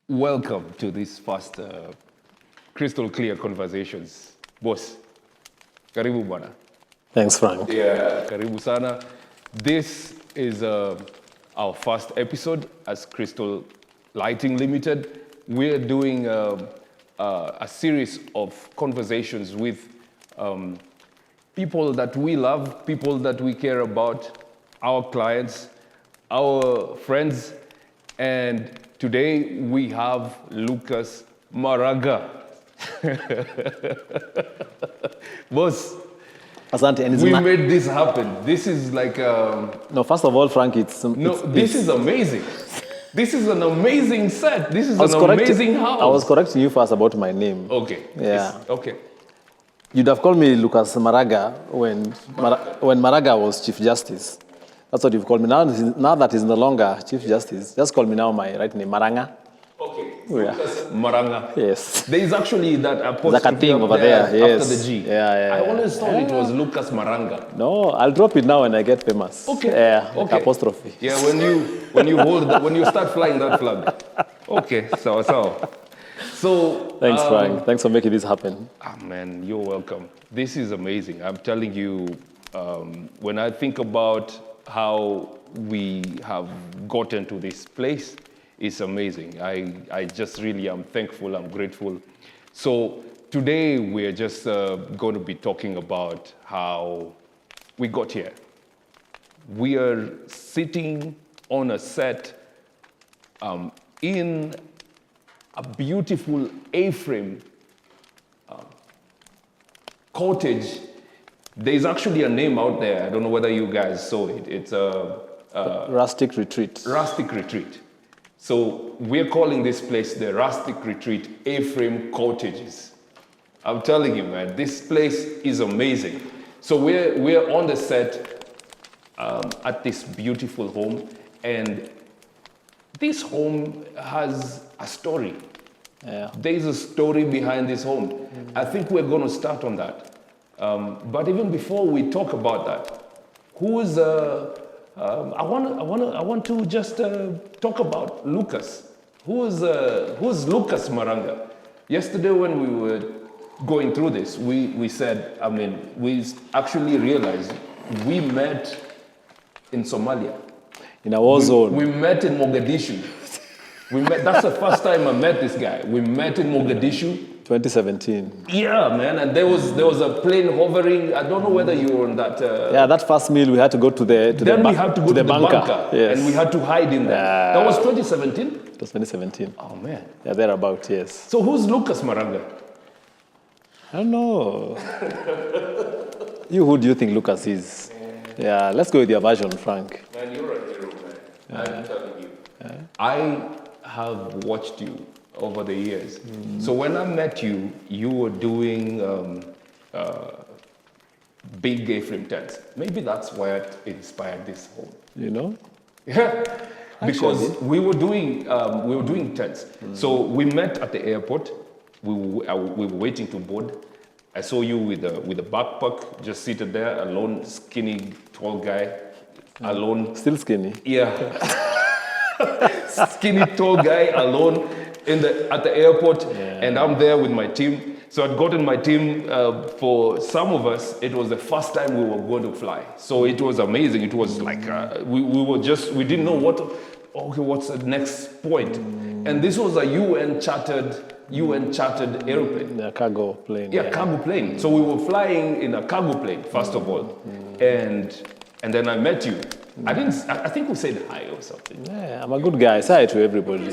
Welcome to this first crystal clear conversations. Boss, karibu bwana. Thanks, Frank. Yeah, karibu sana. This is our first episode as Crystal Lighting Limited. We're doing a series of conversations with people that we love, people that we care about, our clients, our friends, and today we have Lucas Maraga. Boss, Asante, and we made this happen. This is like no. First of all, Frank, this is amazing. This is an amazing set. This is an amazing house. I was correcting you first about my name. Okay. Yeah. Okay. You'd have called me Lucas Maraga when Maraga was Chief Justice. That's what you've called me. Now that he's no longer Chief Justice, just call me now my right name, Maranga. Okay. Yeah. Lucas Maranga. Yes. There is actually that apostrophe Like a thing up over there there, yes. after the G. Yeah. I always thought it was Lucas Maranga. No, I'll drop it now when I get famous. Okay. Yeah, like Okay. apostrophe. Yeah, when you start flying that flag. Okay, so. So Thanks, Frank. Thanks for making this happen. Man, you're welcome. This is amazing. I'm telling you, when I think about how we have gotten to this place, it's amazing. I just really am thankful, I'm grateful. So today we're just going to be talking about how we got here. We are sitting on a set in a beautiful A-frame cottage. There's actually a name out there. I don't know whether you guys saw it. It's a Rustic Retreat. Rustic Retreat. So we're calling this place the Rustic Retreat A-frame Cottages. I'm telling you, man, this place is amazing. So we're on the set at this beautiful home, and this home has a story. Yeah. There's a story behind this home. I think we're going to start on that. But even before we talk about that, who's I want to just talk about Lucas. Who's Lucas Maranga? Yesterday when we were going through this, we said, we actually realized we met in Somalia. In a war zone. We met in Mogadishu. That's the first time I met this guy. We met in Mogadishu. 2017. Yeah, man, and there was a plane hovering. I don't know whether you were on that. That first meal we had to go to the We had to go to the bunker, yes. and we had to hide in there. Yeah. That was 2017. It was 2017. Oh man. Yeah, thereabout, yes. So who's Lucas Maranga? I don't know. Who do you think Lucas is? Yeah, let's go with your version, Frank. Man, you're a hero, man. I'm telling you. I have watched you over the years. So when I met you, you were doing big A-frame tents. Maybe that's what inspired this home. You know? Yeah, because we were doing tents. So we met at the airport. We were waiting to board. I saw you with a backpack, just seated there, alone, skinny, tall guy, alone. Still skinny. Yeah, skinny, tall guy, alone at the airport, and I'm there with my team. So I'd gotten my team. For some of us, it was the first time we were going to fly. So it was amazing. It was like we didn't know what's the next point. And this was a UN chartered airplane. Yeah, cargo plane. Yeah, cargo plane. So we were flying in a cargo plane first of all, and then I met you. I think we said hi or something. Yeah, I'm a good guy. Say hi to everybody.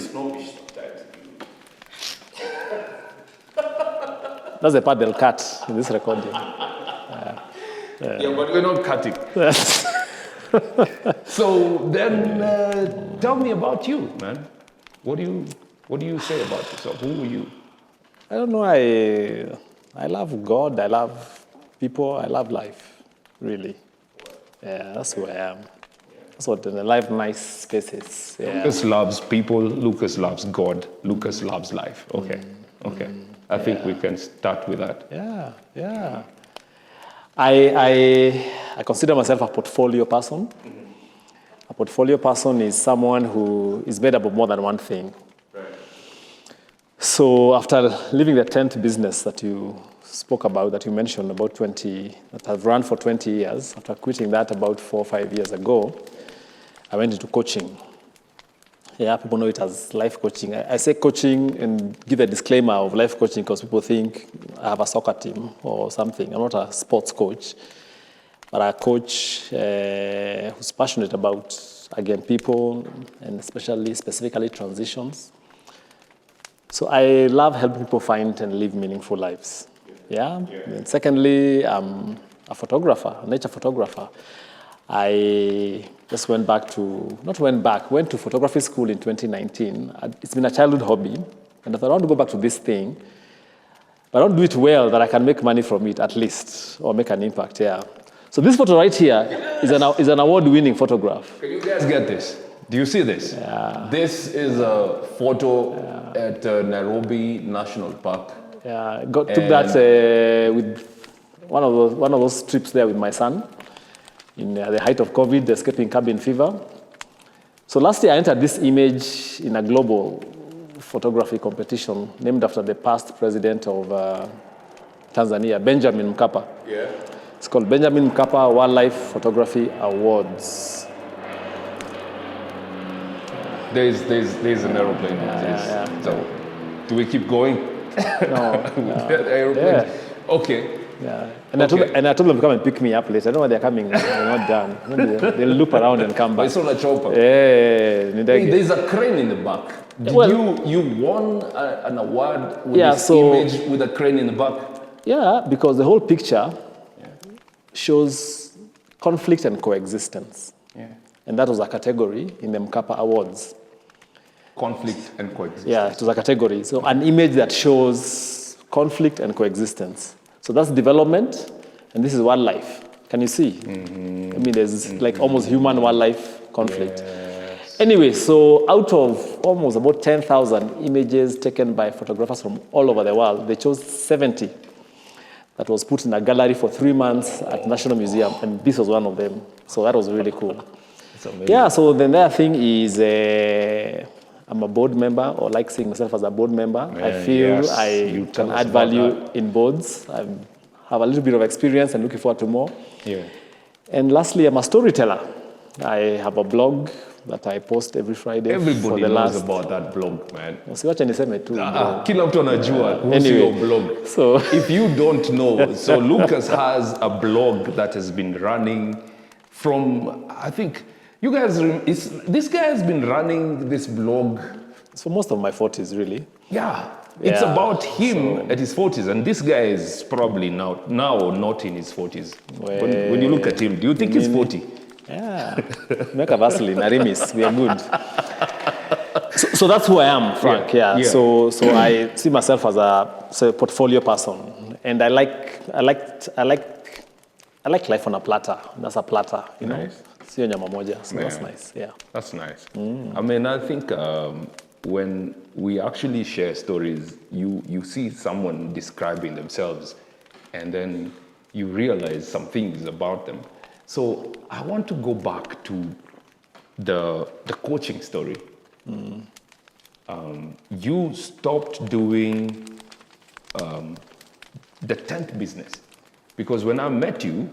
That's the part they'll cut in this recording. Yeah, but we're not cutting. So then, tell me about you, man. What do you say about yourself? Who are you? I don't know. I love God. I love people. I love life. Really. Yeah, that's who I am. That's what in the life nice spaces. Yeah. Lucas loves people. Lucas loves God. Lucas loves life. Okay. I think we can start with that. Yeah. I consider myself a portfolio person. A portfolio person is someone who is made up of more than one thing. Right. So after leaving the tent business that you spoke about, that you mentioned about 20, that I've run for 20 years, after quitting that about 4 or 5 years ago, I went into coaching. Yeah, people know it as life coaching. I say coaching and give a disclaimer of life coaching because people think I have a soccer team or something. I'm not a sports coach, but a coach who's passionate about, again, people and specifically transitions. So I love helping people find and live meaningful lives. Yeah. And secondly, I'm a photographer, a nature photographer. I just went to photography school in 2019. It's been a childhood hobby, and I thought I want to go back to this thing, but I don't do it well that I can make money from it at least, or make an impact, yeah. So this photo right here is an award-winning photograph. Can you guys get this? Do you see this? Yeah. This is a photo at Nairobi National Park. Yeah, took that with one of those trips there with my son in the height of COVID, escaping cabin fever. So last year I entered this image in a global photography competition named after the past president of Tanzania, Benjamin Mkapa. Yeah. It's called Benjamin Mkapa Wildlife Photography Awards. There's an aeroplane. So, do we keep going? No. Aeroplane. Yeah. Okay. Yeah. And I told them to come and pick me up later. I don't know why they're coming. They're not done. They'll loop around and come But back. it's not a chopper. Yeah. Hey, there's a crane in the back. You won an award with this image with a crane in the back? Yeah, because the whole picture shows conflict and coexistence. Yeah. And that was a category in the Mkapa Awards. Conflict and coexistence. Yeah, it was a category. So an image that shows conflict and coexistence. So that's development, and this is wildlife. Can you see? Mm-hmm. I mean, there's like almost human-wildlife conflict. Yes. Anyway, so out of almost about 10,000 images taken by photographers from all over the world, they chose 70 that was put in a gallery for 3 months at National Museum, and this was one of them. So that was really cool. That's amazing. Yeah, so the other thing is I'm a board member, or like seeing myself as a board member. I feel I can add value in boards. I have a little bit of experience and looking forward to more. Yeah. And lastly, I'm a storyteller. I have a blog that I post every Friday. Everybody knows about that blog, man. Usiwache niseme tu. Kila mtu anajua kuhusu your blog. So if you don't know, so Lucas has a blog that has been running from, I think, you guys, this guy has been running this blog. For most of my 40s, really. Yeah. It's about him at his 40s, and this guy is probably now not in his 40s. When you look at him, do you think he's 40? Yeah. Make a Vaseline, Arimis, we are good. So that's who I am, Frank. Yeah. So I see myself as a portfolio person, and I like life on a platter. That's a platter, you know. Sio nyama moja. So that's nice. Yeah. That's nice. I mean, I think when we actually share stories, you see someone describing themselves, and then you realize some things about them. So I want to go back to the coaching story. You stopped doing the tent business because when I met you,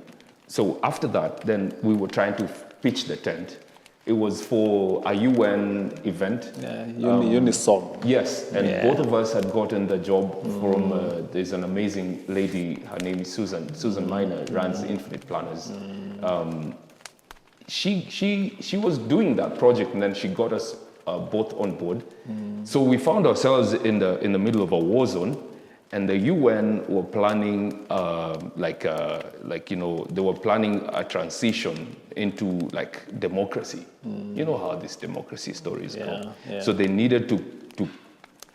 so after that, then we were trying to pitch the tent. It was for a UN event. Yeah, Unisom. Yes, and both of us had gotten the job from, there's an amazing lady, her name is Susan. Susan Miner runs Infinite Planners. She was doing that project, and then she got us both on board. So we found ourselves in the middle of a war zone, and the UN were planning they were planning a transition into like democracy. You know how these democracy stories go. Yeah. So they needed to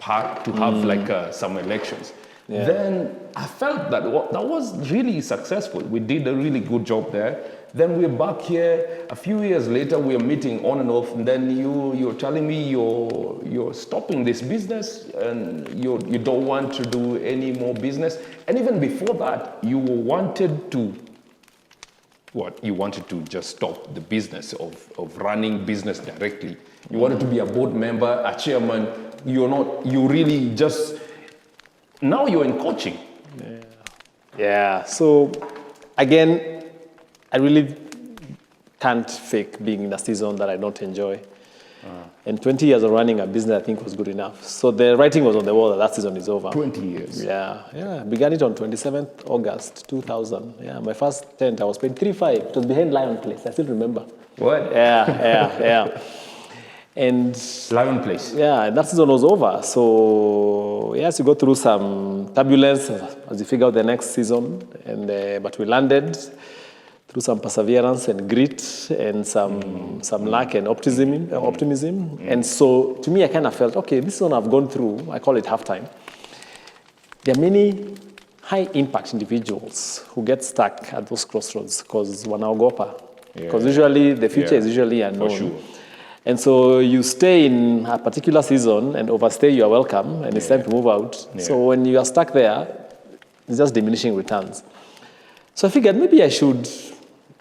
have like some elections. Yeah. Then I felt that was really successful. We did a really good job there. Then we're back here. A few years later, we are meeting on and off. And then you're telling me you're stopping this business and you don't want to do any more business. And even before that, you wanted to just stop the business of running business directly. You wanted to be a board member, a chairman, you really just, now you're in coaching. Yeah. So again, I really can't fake being in a season that I don't enjoy. And 20 years of running a business, I think, was good enough. So the writing was on the wall that season is over. 20 years. Yeah. I began it on 27th August 2000. Yeah, my first tent, I was paid 3.5. It was behind Lion Place. I still remember. What? Yeah. And Lion Place. yeah, that season was over. So yes, you go through some turbulence as you figure out the next season. And but we landed through some perseverance and grit and some luck and optimism. And so to me, I kind of felt, okay, this one I've gone through, I call it halftime. There are many high impact individuals who get stuck at those crossroads because wanaogopa. Because usually the future is usually unknown. For sure. And so you stay in a particular season and overstay, you are welcome, and it's time to move out. So when you are stuck there, it's just diminishing returns. So I figured maybe I should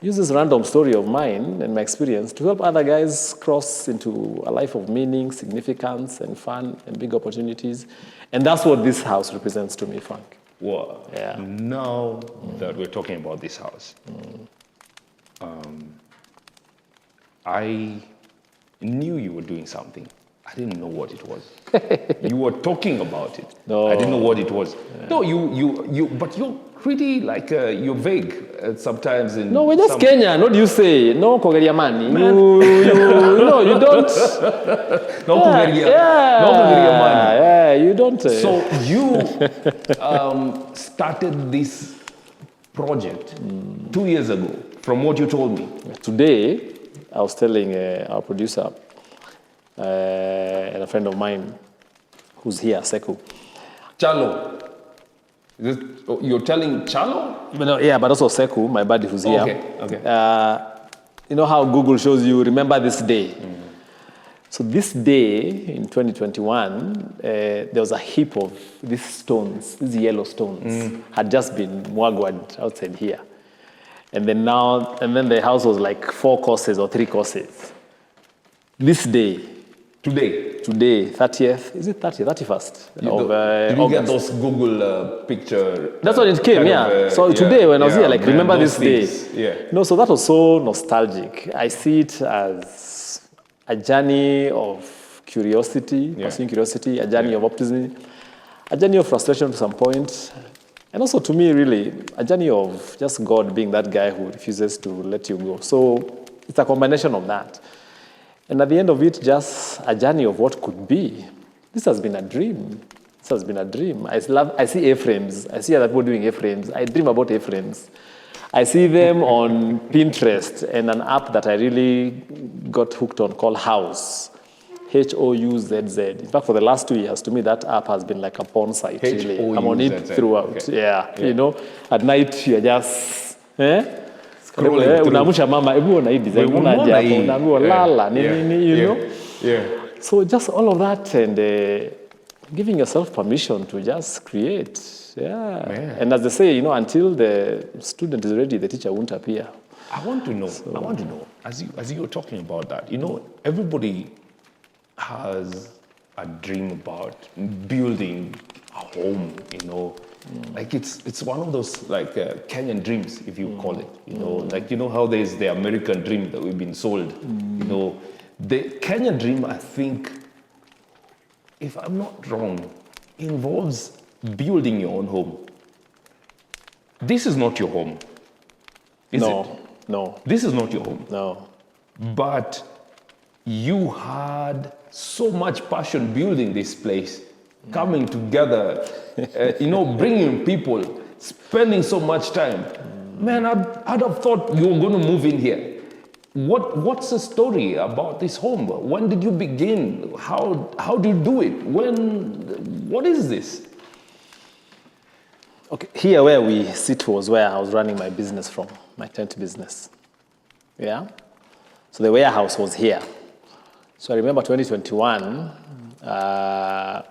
use this random story of mine and my experience to help other guys cross into a life of meaning, significance, and fun, and big opportunities. And that's what this house represents to me, Frank. Wow. Yeah. Now that we're talking about this house, I knew you were doing something. I didn't know what it was. You were talking about it. No. I didn't know what it was. Yeah. No, but you're pretty like you're vague sometimes. No, we're just Kenya. What do you say? No, Kogeriamani. You don't. No, Kogeriamani. Yeah, you don't. So you started this project 2 years ago, from what you told me. Today, I was telling our producer and a friend of mine who's here, Seku. Chalo. You're telling Chalo? But also Seku, my buddy who's here. Okay. You know how Google shows you, remember this day? So this day in 2021, there was a heap of these stones, these yellow stones, had just been mwagwad outside here. And then the house was like 4 courses or 3 courses. This day. Today, 30th, is it 30th, 31st? Did you get those Google picture? That's when it came, so today when I was here, like, remember this day? Yeah. So that was so nostalgic. I see it as a journey of curiosity, pursuing curiosity, a journey of optimism, a journey of frustration to some point, and also to me, really, a journey of just God being that guy who refuses to let you go. So it's a combination of that. And at the end of it, just a journey of what could be. This has been a dream. I see A-frames. I see other people doing A-frames. I dream about A-frames. I see them on Pinterest and an app that I really got hooked on called Houzz. Houzz. In fact, for the last 2 years, to me, that app has been like a porn site, really. I'm on it throughout. Okay. You know, at night, you're just... Unamusha mama, everyone I design, lala, you know. So just all of that and giving yourself permission to just create. And as they say, you know, until the student is ready, the teacher won't appear. I want to know, as you were talking about that, you know, everybody has a dream about building a home, you know. Like it's one of those like Kenyan dreams, if you call it, you know, like, you know how there's the American dream that we've been sold, you know, the Kenyan dream, I think, if I'm not wrong, involves building your own home. This is not your home, is it? No. This is not your home. No. But you had so much passion building this place, coming together, you know, bringing people, spending so much time. Man, I'd have thought you were going to move in here. What's the story about this home? When did you begin? How do you do it? What is this? Okay, here where we sit was where I was running my business from, my tent business. Yeah? So the warehouse was here. So I remember 2021,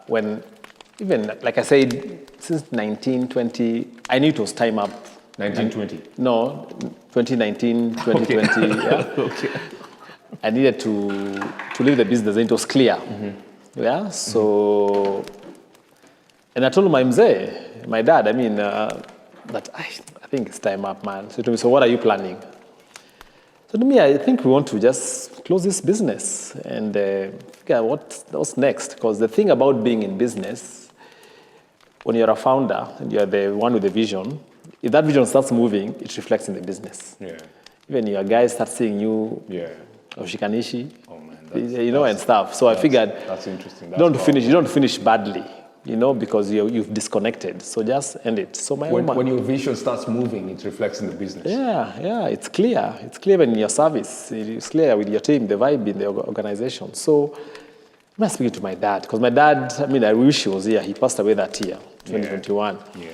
when even, like I said, since 1920, I knew it was time up. 1920? No, 2019, 2020. Okay. Yeah. Okay. I needed to leave the business, and it was clear. Yeah, so, and I told my mzee, my dad, that I think it's time up, man. So to me, so what are you planning? So to me, I think we want to just close this business and figure out what's next. Because the thing about being in business, when you're a founder and you're the one with the vision, if that vision starts moving, it reflects in the business. Yeah. Even your guys start seeing you, Yeah. Oshikanishi, Oh man. and stuff. So I figured That's interesting. you don't finish badly, because you've disconnected. So just end it. So When your vision starts moving, it reflects in the business. yeah, it's clear. It's clear in your service. It's clear with your team, the vibe in the organization. So I'm speaking to my dad, because my dad, I wish he was here. He passed away that year, 2021. Yeah.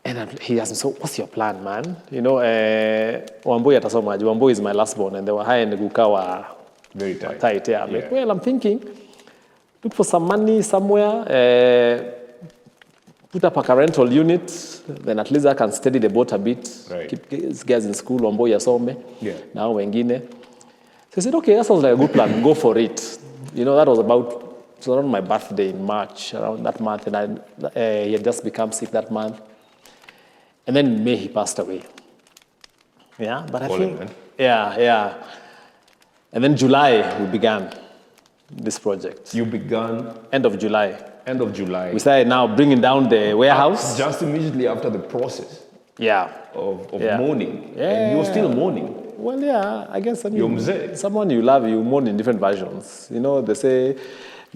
And he asked me, so what's your plan, man? Wambui atasomaji. Wambui is my last born, and they were high and Gukawa Very tight. tight, yeah. I'm like, well, I'm thinking, look for some money somewhere, put up a rental unit, then at least I can steady the boat a bit, Right. keep these guys in school, Wambui asome, Yeah. now wengine. So I said, okay, that sounds like a good plan, go for it. That was around my birthday in March, around that month, and he had just become sick that month. And then in May, he passed away. Yeah, but I think, Man. yeah. And then July, we began this project. You began End of July. end of July. We started now bringing down the warehouse. Just immediately after the process Yeah. of Yeah. mourning. Yeah. And you're still mourning. Well, yeah, I guess, You're mzee. someone you love, you mourn in different versions. They say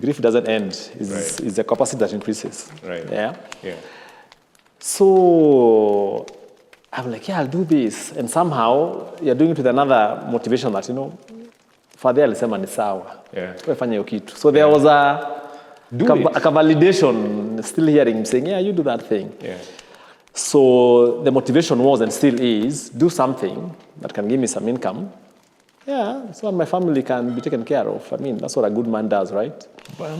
grief doesn't end. Right. It's the capacity that increases. Right. Yeah. Yeah. So I'm like, yeah, I'll do this. And somehow you're doing it with another motivation that, Father alisema ni sawa. Yeah. Wewe fanya hiyo kitu. So there was a it. validation, still hearing him saying, yeah, you do that thing. Yeah. So the motivation was and still is, do something that can give me some income. Yeah, so my family can be taken care of. That's what a good man does, right? But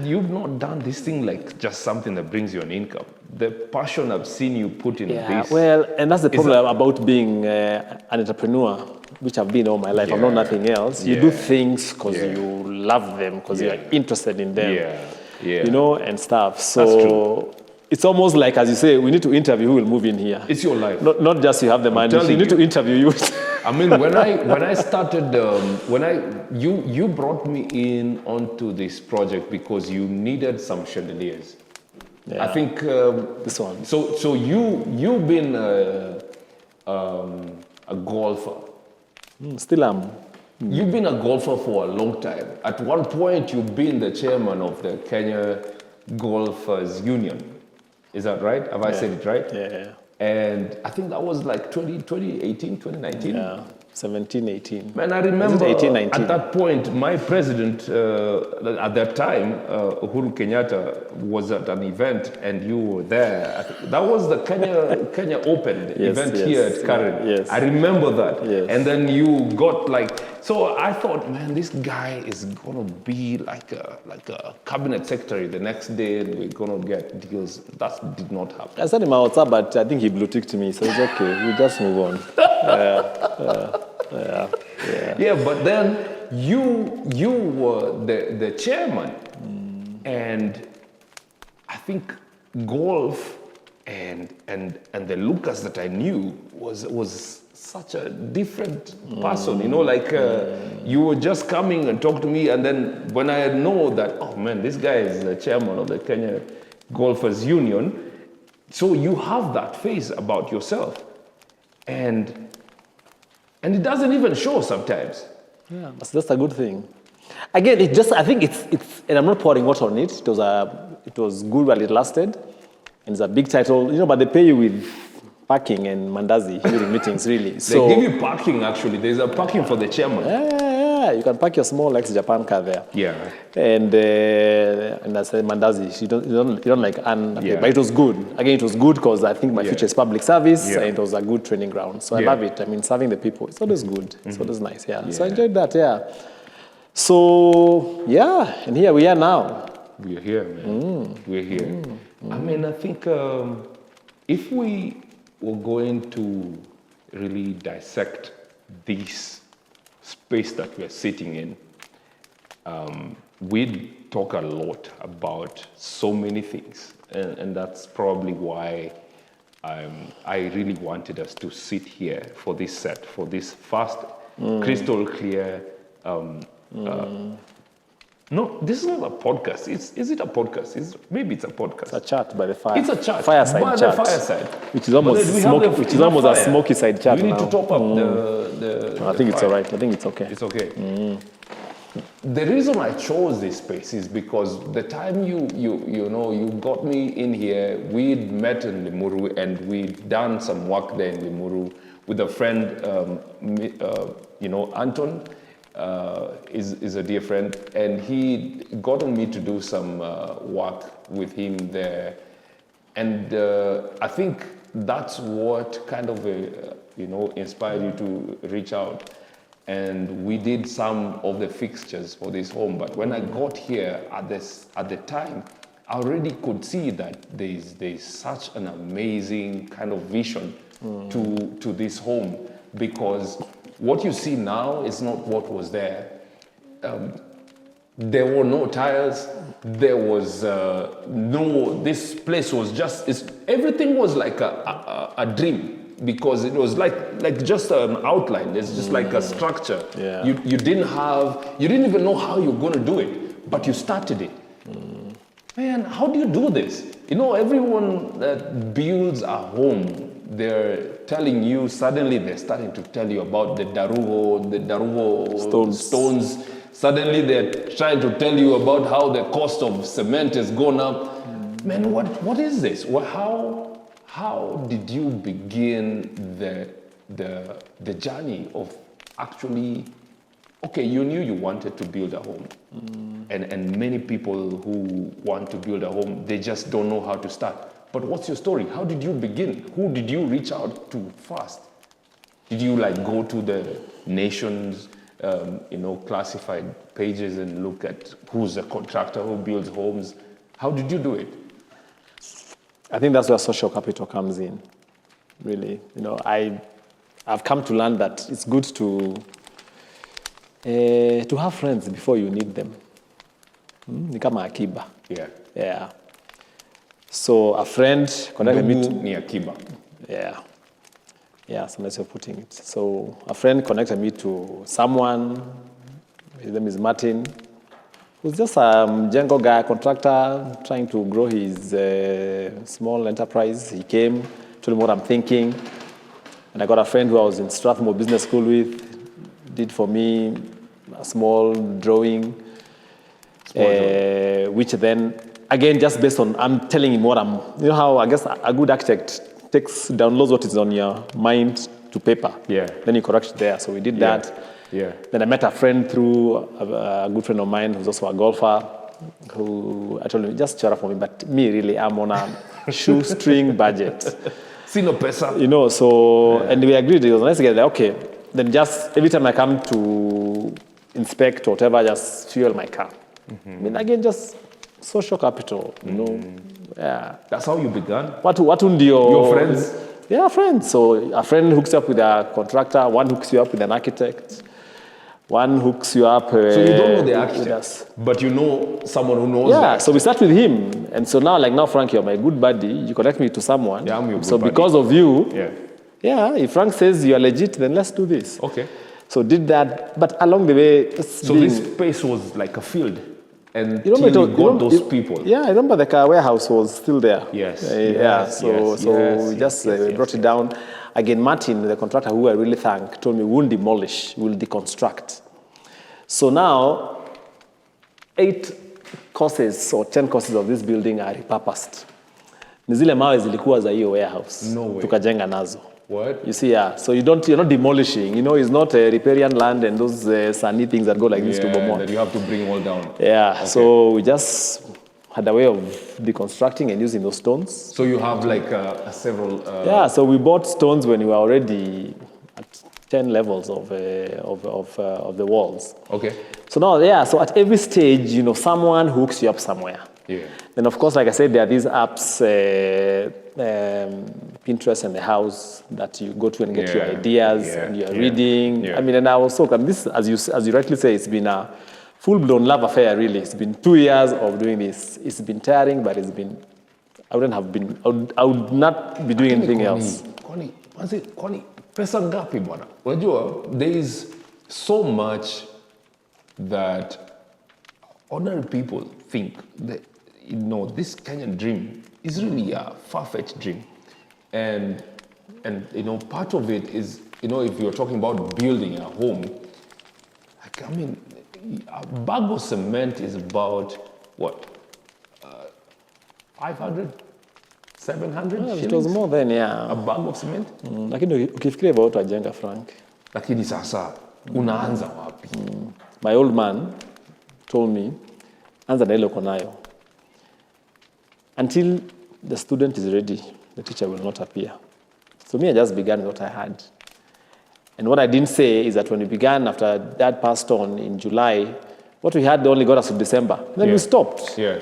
you've not done this thing like just something that brings you an income. The passion I've seen you put in this. Well, and that's the problem about being an entrepreneur, which I've been all my life. I'm not Yeah. nothing else. You Yeah. do things because Yeah. you love them, because Yeah. you're interested in them. Yeah. And stuff. So That's true. it's almost like, as you say, we need to interview who will move in here. It's your life. Not just you have the money. telling You need you. to interview you. When I started, you brought me in onto this project because you needed some chandeliers. Yeah. I think This one. So you've been a golfer. Still am. You've been a golfer for a long time. At one point, you've been the chairman of the Kenya Golfers Union. Is that right? Have I said it right? Yeah. And I think that was like 2018, 2019. Yeah. 17, 18. Man, I remember 18, 19? at that point, my president at that time, Uhuru Kenyatta, was at an event and you were there. That was the Kenya Open event here at Karen. Yes. I remember that. Yes. And then you got so I thought, man, this guy is gonna be like a cabinet secretary the next day, and we're gonna get deals. That did not happen. I sent him my WhatsApp, but I think he blue ticked me, so it's okay. We just move on. Yeah, but then you were the chairman, and I think golf and the Lucas that I knew was such a different person. You were just coming and talk to me, and then when I know that, oh man, this guy is the chairman of the Kenya Golfers Union, so you have that face about yourself, and it doesn't even show sometimes. Yeah, that's a good thing. Again, I think it's, and I'm not pouring water on it. It was good while it lasted, and it's a big title, but they pay you with parking and mandazi during meetings, really. So They give you parking, actually. There's a parking for the chairman. yeah, you can park your small ex-Japan car there. Yeah. And I said mandazi. You don't like earn, Yeah. but it was good. Again, it was good because I think my Yeah. future is public service, Yeah. and it was a good training ground. So I Yeah. love it. Serving the people, it's always good. It's always nice. Yeah. So I enjoyed that. Yeah. So yeah, and here we are now. We're here, man. We're here. I think if we were going to really dissect this space that we're sitting in, we talk a lot about so many things, and that's probably why I really wanted us to sit here for this set, for this first crystal clear. No, this is not a podcast. Is it a podcast? Maybe it's a podcast. It's a chat by the fire. It's a chat. Fireside by chat. the fireside. Which is almost But then we have smoky, the- which is enough almost a fire. smoky side chat We need now. to top up the I think it's fire. all right. I think it's okay. It's okay. The reason I chose this space is because the time you got me in here, we'd met in Limuru and we'd done some work there in Limuru with a friend, Anton is a dear friend, and he gotten me to do some work with him there, and I think that's what kind of inspired you to reach out. And we did some of the fixtures for this home. But when I got here at the time, I already could see that there's such an amazing kind of vision to this home, because what you see now is not what was there. There were no tiles. There was this place was everything was like a dream. Because it was like just an outline. It's just like a structure. Yeah. You didn't even know how you're going to do it, but you started it. Man, how do you do this? Everyone that builds a home, they're telling you, suddenly they're starting to tell you about the Darugo stones. Suddenly they're trying to tell you about how the cost of cement has gone up. Man, what is this? How did you begin the journey of actually, okay, you knew you wanted to build a home, and many people who want to build a home, they just don't know how to start. But what's your story? How did you begin? Who did you reach out to first? Did you go to the nation's classified pages and look at who's a contractor who builds homes? How did you do it? I think that's where social capital comes in, really. I've come to learn that it's good to have friends before you need them. Ni kama akiba. Yeah. Yeah. So a friend connected me to... Ndugu ni akiba. Yeah. Yeah, so nice way of putting it. So a friend connected me to someone, his name is Martin, who's just a Django guy, contractor, trying to grow his small enterprise. He came, told me what I'm thinking. And I got a friend who I was in Strathmore Business School with, did for me a small drawing, which then, again, just based on, I'm telling him what how I guess a good architect downloads what is on your mind to paper. Yeah. Then you correct it there. So we did that. Yeah. Then I met a friend through a good friend of mine who's also a golfer, who I told him, just shut up for me, but me really, I'm on a shoestring budget. Sino pesa. So, and we agreed, it was nice to get there, okay, then just every time I come to inspect or whatever, just fuel my car. I mean, again, just social capital, yeah. That's how you began? What ndio... Your friends? Yeah, friends. So a friend hooks you up with a contractor, one hooks you up with an architect, one hooks you up... So you don't know the architect, but you know someone who knows Yeah, that. so we start with him. And so now, Frank, you're my good buddy. You connect me to someone. Yeah, I'm your good So buddy. because of you, Yeah. if Frank says you're legit, then let's do this. Okay. So did that, but along the way... So this space was like a field, and You remember you got those people. Yeah, I remember the car warehouse was still there. Yes, Yeah, yes, so yes, we yes, just yes, brought it down. Again, Martin, the contractor who I really thank, told me we won't demolish, we'll deconstruct. So now, 8 courses or 10 courses of this building are repurposed. Ni zile mawe zilikuwa za hiyo warehouse. No way. Tukajenga nazo. What? You see, yeah. So you're not demolishing. It's not a riparian land and those sunny things that go like this to Bomont. That you have to bring all down. Yeah. Okay. So we just had a way of deconstructing and using those stones. So you have like several... Yeah. So we bought stones when we were already at 10 levels of the walls. Okay. So now, yeah. So at every stage, someone hooks you up somewhere. Yeah. Then, of course, like I said, there are these apps, Pinterest and the house, that you go to and get your ideas and you're reading. Yeah. I mean, and I also, this, as you rightly say, it's been full-blown love affair, really. It's been 2 years of doing this. It's been tiring, but I would not be doing anything else. Kwani pesa ngapi bwana? Unajua, there is so much that ordinary people think that, this Kenyan dream is really a far-fetched dream. And part of it is, if you're talking about building a home, a bag of cement is about, what, 500, 700 Well, shillings? it was more than, yeah. A bag of cement? Lakini ukifikiria about wajenga, Frank. Lakini sasa, unaanza wapi? My old man told me, anza na ile uko nayo. Until the student is ready, the teacher will not appear. So me, I just began with what I had. And what I didn't say is that when we began, after Dad passed on in July, what we had only got us to December. Then we stopped. Yeah.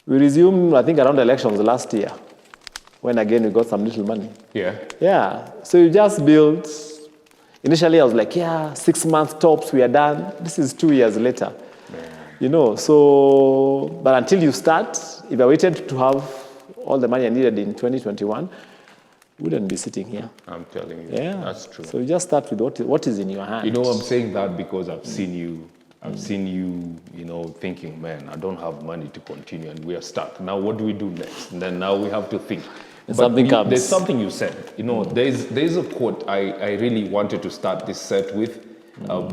We resumed, I think, around the elections last year, when again we got some little money. Yeah. Yeah, so you just built. Initially, I was like, 6 months tops, we are done. This is 2 years later. So, but until you start, if I waited to have all the money I needed in 2021, we wouldn't be sitting here. I'm telling you, Yeah, that's true. So you just start with what is in your hand. I'm saying that because I've seen you. I've seen you, thinking, man, I don't have money to continue and we are stuck. Now what do we do next? And then now we have to think. And something comes. There's something you said. There's a quote I really wanted to start this set with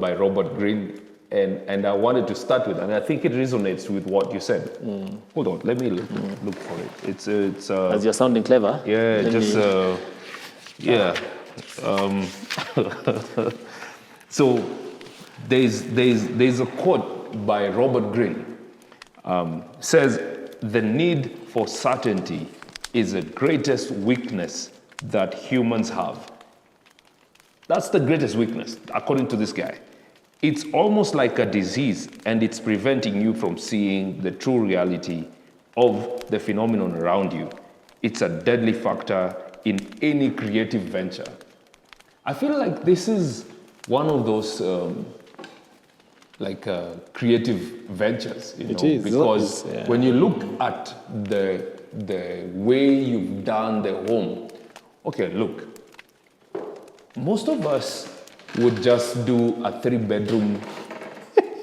by Robert Greene. And I wanted to start with, and I think it resonates with what you said. Hold on, let me look for it. It's As you're sounding clever. yeah, yeah. So there's a quote by Robert Greene. Says, "The need for certainty is the greatest weakness that humans have." That's the greatest weakness, according to this guy. It's almost like a disease, and it's preventing you from seeing the true reality of the phenomenon around you. It's a deadly factor in any creative venture. I feel like this is one of those creative ventures, It is. because Yeah. when you look at the way you've done the home, okay, look, most of us would just do a 3-bedroom,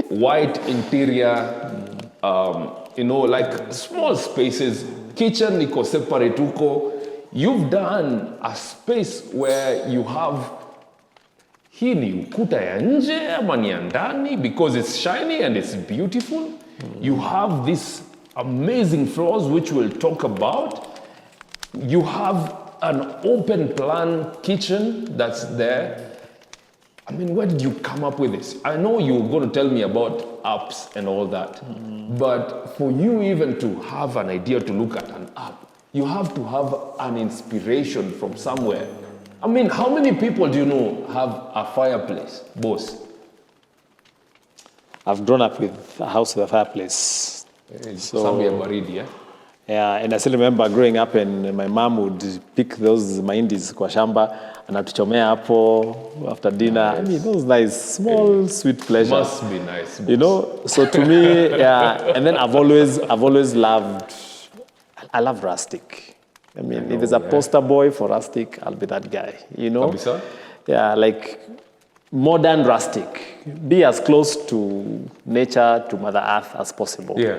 white interior, like small spaces, kitchen iko separate huko. You've done a space where you have hii ni ukuta ya nje ama ni ya ndani, because it's shiny and it's beautiful. You have these amazing floors which we'll talk about. You have an open plan kitchen that's there. I mean, where did you come up with this? I know you were going to tell me about apps and all that, but for you even to have an idea to look at an app, you have to have an inspiration from somewhere. I mean, how many people do you know have a fireplace, boss? I've grown up with a house with a fireplace. Somewhere baridi, yeah? Yeah, and I still remember growing up and my mom would pick those mahindis kwa shamba anatuchomea hapo after dinner. Nice. I mean, those nice, small, sweet pleasures. Must be nice, boss. So to me, yeah, and then I've always loved, I love rustic. I mean, if there's a poster boy for rustic, I'll be that guy, Kabisa? Yeah, like modern rustic. Be as close to nature, to Mother Earth as possible. Yeah.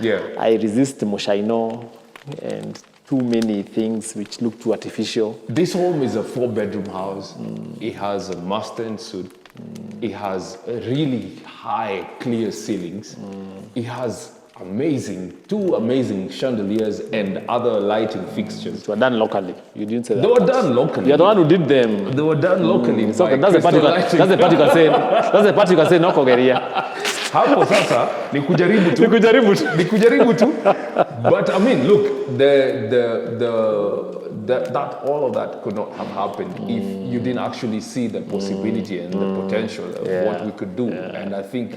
Yeah. I resist Moshaino and too many things which look too artificial. This home is a 4-bedroom house. It has a master suite. It has really high, clear ceilings. It has two amazing chandeliers and other lighting fixtures. They were done locally. You didn't say that. They were done locally. You're the one who did them. They were done locally. So by that's the part you Crystal can, Lighting. that's the part you can say no kogeria. Hapo sasa ni kujaribu tu. But I mean, look, all of that could not have happened if you didn't actually see the possibility and the potential of what we could do. And I think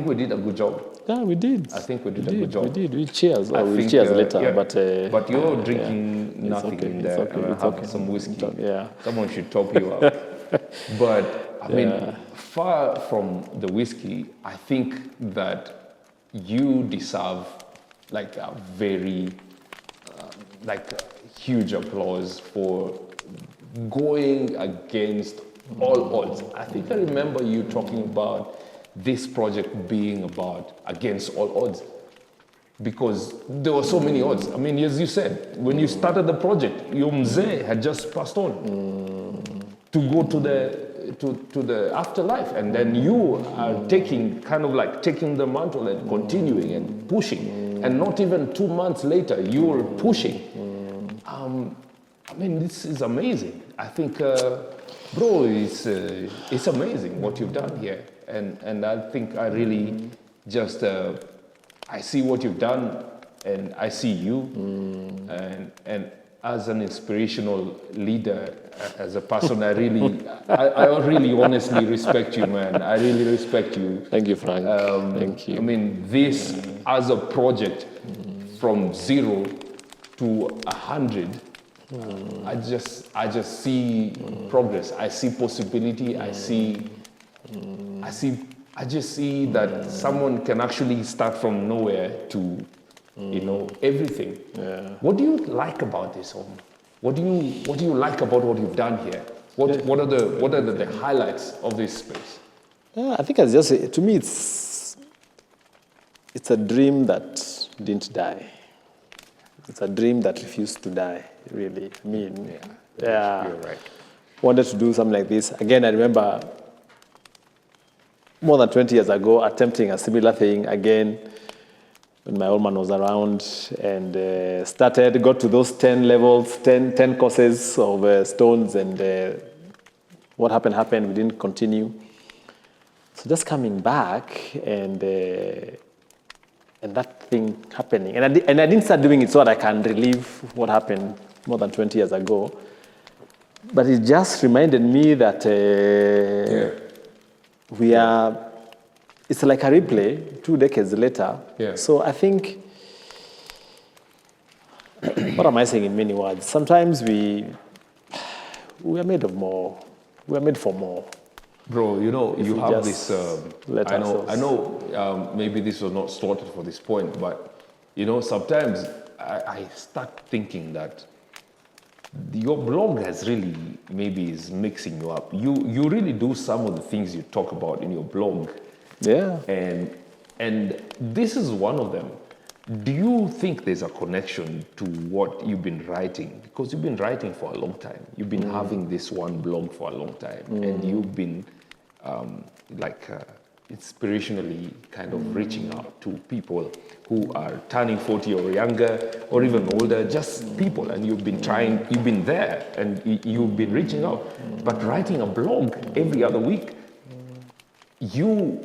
we did a good job. Yeah, we did. I think we did a good job. We did. We cheers. I We'll think, cheers later. yeah. But you're drinking nothing okay, in it's there. okay, it's Have okay. some whiskey. Yeah. Someone should top you up. But I mean, far from the whiskey, I think that you deserve like a very, huge applause for going against all odds. I think I remember you talking about this project being about against all odds because there were so many odds. I mean, as you said, when you started the project, your mzee had just passed on to go to the afterlife, and then you are taking the mantle and continuing and pushing, and not even 2 months later you're pushing. I mean, this is amazing. I think, bro, it's amazing what you've done here, and I think I really just I see what you've done, and I see you, and as an inspirational leader, as a person, I really honestly respect you, man. I really respect you. Thank you, Frank. Thank you. I mean, this as a project from 0 to 100, I just see progress. I see possibility. I just see that someone can actually start from nowhere to, everything. Yeah. What do you like about this home? What do you like about what you've done here? What are the highlights of this space? I think to me, it's a dream that didn't die. It's a dream that refused to die, really. I mean, You're right. Wanted to do something like this. Again, I remember more than 20 years ago attempting a similar thing again when my old man was around, and got to those 10 levels, 10 courses of stones, and what happened, we didn't continue. So just coming back and that thing happening. And I didn't start doing it so that I can relive what happened more than 20 years ago. But it just reminded me that it's like a replay 2 decades later. Yeah. So I think, what am I saying in many words? Sometimes we are made of more. We are made for more. Bro, you have this. let I ourselves- know. Maybe this was not started for this point, but sometimes I start thinking that your blog has really maybe is mixing you up. You really do some of the things you talk about in your blog, Yeah. and this is one of them. Do you think there's a connection to what you've been writing? Because you've been writing for a long time. You've been having this one blog for a long time, and you've been inspirationally kind of reaching out to people who are turning 40 or younger, or even older, just people, and you've been there, and you've been reaching out. But writing a blog every other week, you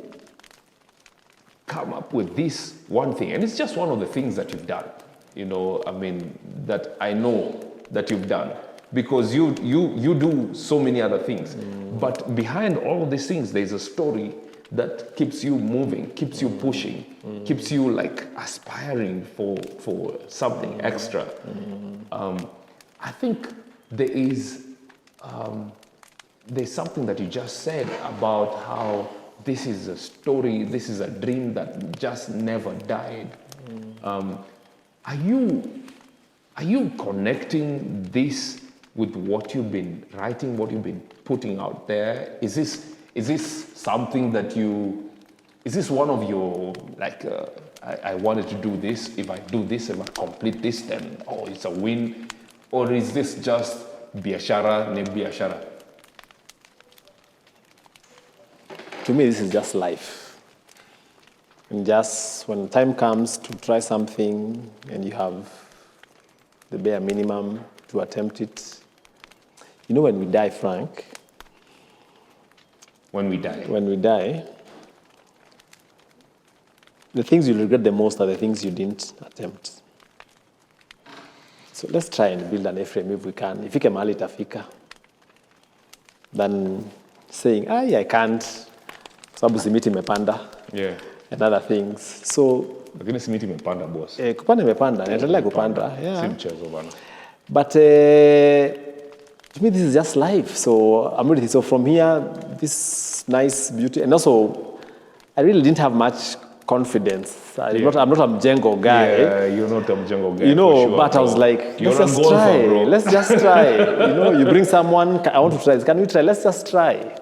come up with this one thing, and it's just one of the things that you've done, that I know that you've done, because you do so many other things. But behind all of these things, there's a story that keeps you moving, keeps you pushing, keeps you like aspiring for something extra. I think there's something that you just said about how this is a story, this is a dream that just never died. Are you connecting this with what you've been writing, what you've been putting out there? Is this something that is this one of your, I wanted to do this, if I do this, if I complete this, then, it's a win? Or is this just biashara, ne biashara? To me, this is just life. And just when the time comes to try something and you have the bare minimum to attempt it. When we die, Frank. When we die. When we die, the things you regret the most are the things you didn't attempt. So let's try and build an A-frame if we can. Ifike mahali itafika. Than saying, I can't. Sababu simiti imepanda. Yeah. And other things. So Lakini simiti imepanda, boss. kupanda imepanda. Naendelea kupanda. Yeah. Si mchezo bana. But to me, this is just life. So I'm ready. So from here, this nice beauty, and also, I really didn't have much confidence. I'm not a Mjengo guy. Yeah, you're not a Mjengo guy. You know, for sure, but I was bro. like, You're let's a just golfer, try. bro. Let's just try. You know, you bring someone, I want to try this. Can we try? Let's just try.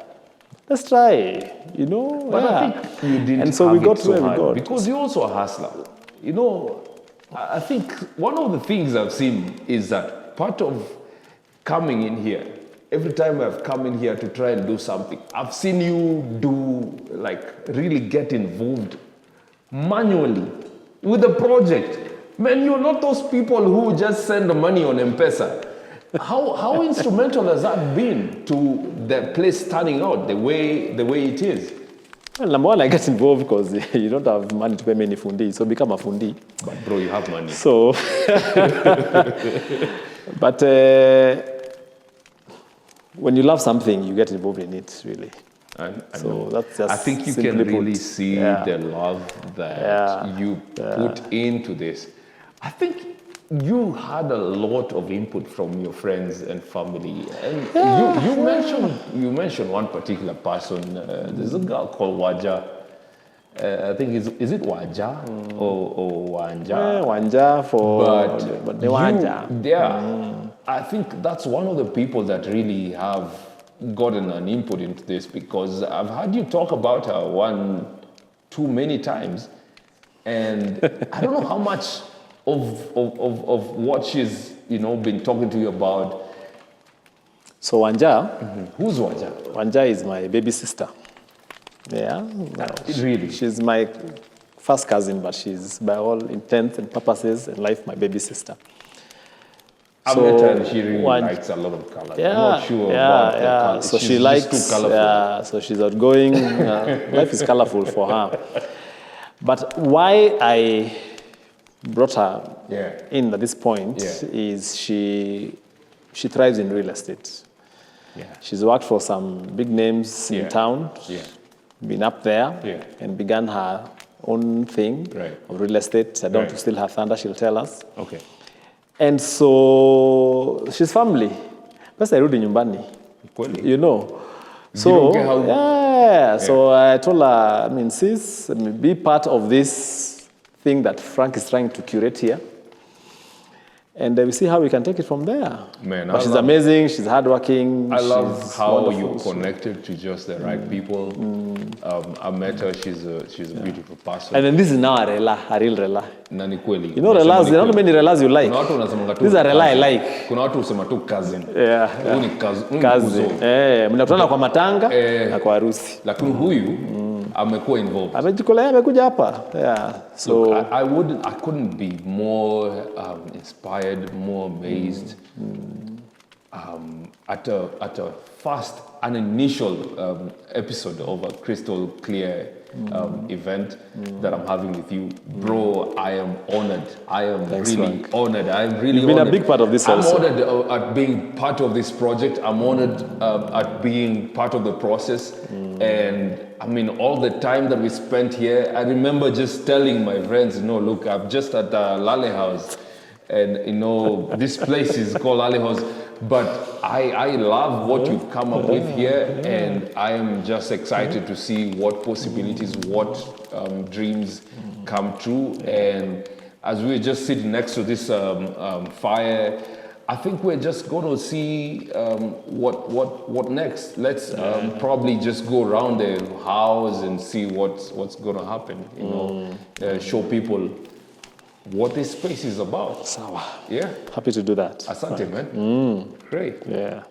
Let's try. You know, But yeah. I think you didn't And so have we got it to where we hard got. because you're also a hustler. You know, I think one of the things I've seen is that part of coming in here, every time I've come in here to try and do something, I've seen you really get involved manually with the project. Man, you're not those people who just send the money on M-Pesa. How instrumental has that been to the place turning out the way it is? Well, number one, I get involved because you don't have money to pay me any fundi, so become a fundi. But bro, you have money. So, but when you love something, you get involved in it, really. I So know. that's just I think you simply can really put. see Yeah. the love that Yeah. you put into this. I think you had a lot of input from your friends and family, and you mentioned one particular person. There's a girl called Waja. I think is it Waja or Wanja? Yeah, Wanja for But the Wanja. I think that's one of the people that really have gotten an input into this, because I've heard you talk about her too many times, and I don't know how much of what she's been talking to you about. So Wanja, Who's Waja? Wanja is my baby sister. Yeah, Really? she's my first cousin, but she's by all intents and purposes in life my baby sister. I met her and she really likes a lot of colors. Yeah, I'm not sure about the color. So She's she just likes, too colorful. so she's outgoing. Life is colorful for her. But why I brought her in at this point is she thrives in real estate. Yeah. She's worked for some big names in town, been up there, and began her own thing of real estate. I don't want to steal her thunder, she'll tell us. Okay. And so she's family. Basi arudi nyumbani. Kweli. You know. So don't care how- so I told her, I mean, sis, be part of this thing that Frank is trying to curate here. And we see how we can take it from there. Man, but she's amazing, she's hardworking. I love she's how wonderful. you connected to just the right people. I met her, she's a beautiful person. And then this is now a real rela. Na ni kweli. You know relas, there are not many relas you like. Kuna watu wanasemanga tu These are rela I cousin. like. Kuna watu husema tu cousin. Yeah. Huyu ni cousin. Kazi. Mnakutana kwa matanga na kwa harusi. Lakini huyu amekuwa involved. Amejikolea amekuja hapa. Yeah. So Look, I couldn't be more inspired, more amazed at a first, an initial episode of a crystal clear event that I'm having with you. Bro, I am honored. I am really honored. I'm really You've been honored. a big part of this I'm also. honored at being part of this project. I'm honored at being part of the process. And I mean, all the time that we spent here, I remember just telling my friends, look, I'm just at Lale House. And, this place is called Lale House. But I love what you've come up with here. And I am just excited to see what possibilities, what dreams come true. And as we're just sitting next to this fire, I think we're just going to see what next. Let's probably just go around the house and see what's going to happen. Show people what this space is about. Sawa. Yeah. Happy to do that. Asante, man. Great. Yeah.